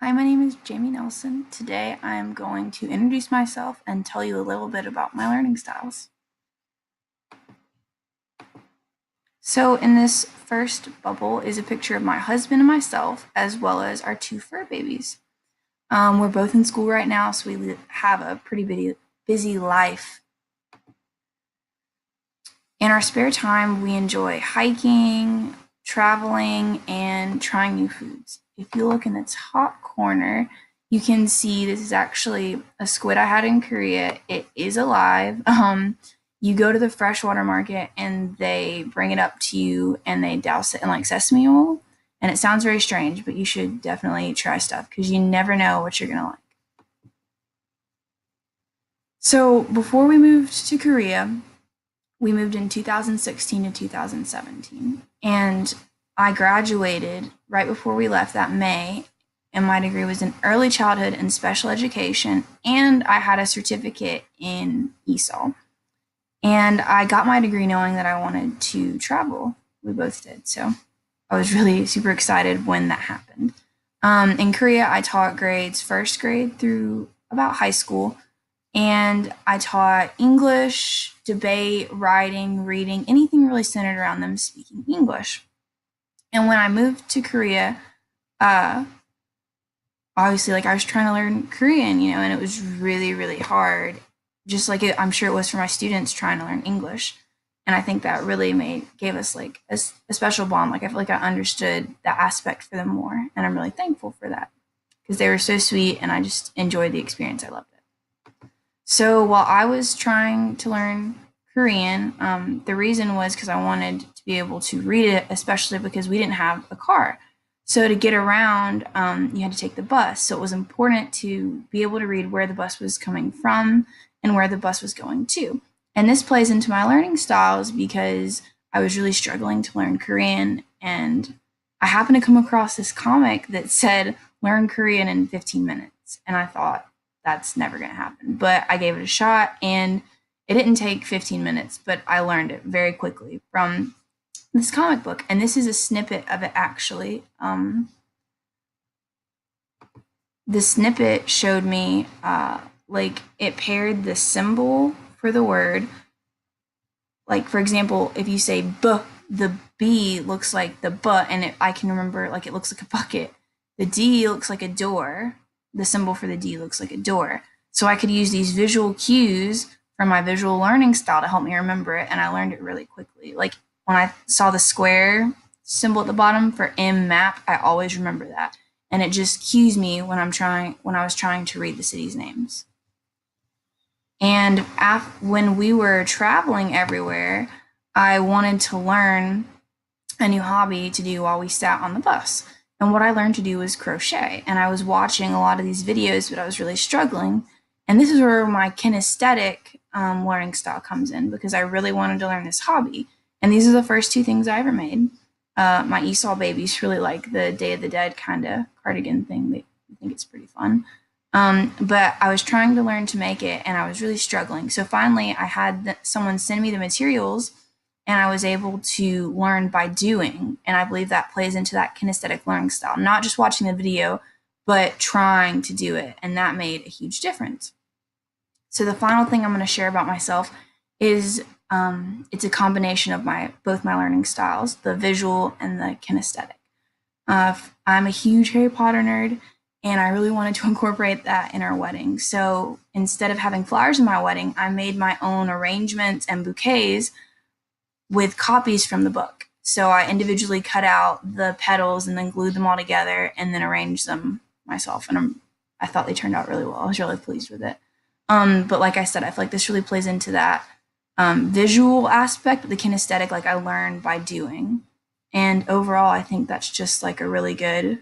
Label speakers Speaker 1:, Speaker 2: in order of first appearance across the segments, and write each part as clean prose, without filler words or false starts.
Speaker 1: Hi, my name is Jamie Nelson. Today I am going to introduce myself and tell you a little bit about my learning styles. So in this first bubble is a picture of my husband and myself, as well as our two fur babies. We're both in school right now, so we have a pretty busy life. In our spare time, we enjoy hiking, traveling, and trying new foods. If you look in the top corner, you can see this is actually a squid I had in Korea. It is alive. You go to the freshwater market and they bring it up to you and they douse it in like sesame oil. And it sounds very strange, but you should definitely try stuff because you never know what you're gonna like. So before we moved to Korea, we moved in 2016 to 2017. And I graduated right before we left that May, and my degree was in early childhood and special education, and I had a certificate in ESOL. And I got my degree knowing that I wanted to travel. We both did. So I was really super excited when that happened. In Korea, I taught grades first grade through about high school, and I taught English, debate, writing, reading, anything really centered around them speaking English. And when I moved to Korea, uh, obviously, like I was trying to learn Korean, and it was really hard, just like I'm sure it was for my students trying to learn English. And I think that really gave us like a special bond. Like I feel like I understood that aspect for them more, and I'm really thankful for that because they were so sweet, and I just enjoyed the experience. I loved it. So while I was trying to learn Korean, the reason was because I wanted to be able to read it, especially because we didn't have a car. So to get around, you had to take the bus. So it was important to be able to read where the bus was coming from and where the bus was going to. And this plays into my learning styles because I was really struggling to learn Korean, and I happened to come across this comic that said learn Korean in 15 minutes. And I thought, that's never going to happen. But I gave it a shot, and it didn't take 15 minutes, but I learned it very quickly from this comic book. And this is a snippet of it, actually. The snippet showed me, like, it paired the symbol for the word. Like, for example, if you say B, the B looks like the B, and I can remember, like, it looks like a bucket. The D looks like a door. The symbol for the D looks like a door. So I could use these visual cues from my visual learning style to help me remember it, and I learned it really quickly. Like when I saw the square symbol at the bottom for M map, I always remember that. And it just cues me when I was trying to read the cities' names. And when we were traveling everywhere, I wanted to learn a new hobby to do while we sat on the bus. And what I learned to do was crochet. And I was watching a lot of these videos, but I was really struggling. And this is where my kinesthetic learning style comes in because I really wanted to learn this hobby. And these are the first two things I ever made. My ESOL babies really like the Day of the Dead kind of cardigan thing. They think it's pretty fun. But I was trying to learn to make it, and I was really struggling. So finally, I had someone send me the materials, and I was able to learn by doing. And I believe that plays into that kinesthetic learning style, not just watching the video, but trying to do it. And that made a huge difference. So the final thing I'm going to share about myself is it's a combination of both my learning styles, the visual and the kinesthetic. I'm a huge Harry Potter nerd, and I really wanted to incorporate that in our wedding. So instead of having flowers in my wedding, I made my own arrangements and bouquets with copies from the book. So I individually cut out the petals and then glued them all together and then arranged them myself. And I thought they turned out really well. I was really pleased with it. But like I said, I feel like this really plays into that visual aspect, but the kinesthetic, like I learned by doing. And overall, I think that's just like a really good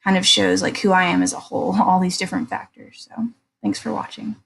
Speaker 1: kind of shows like who I am as a whole, all these different factors. So thanks for watching.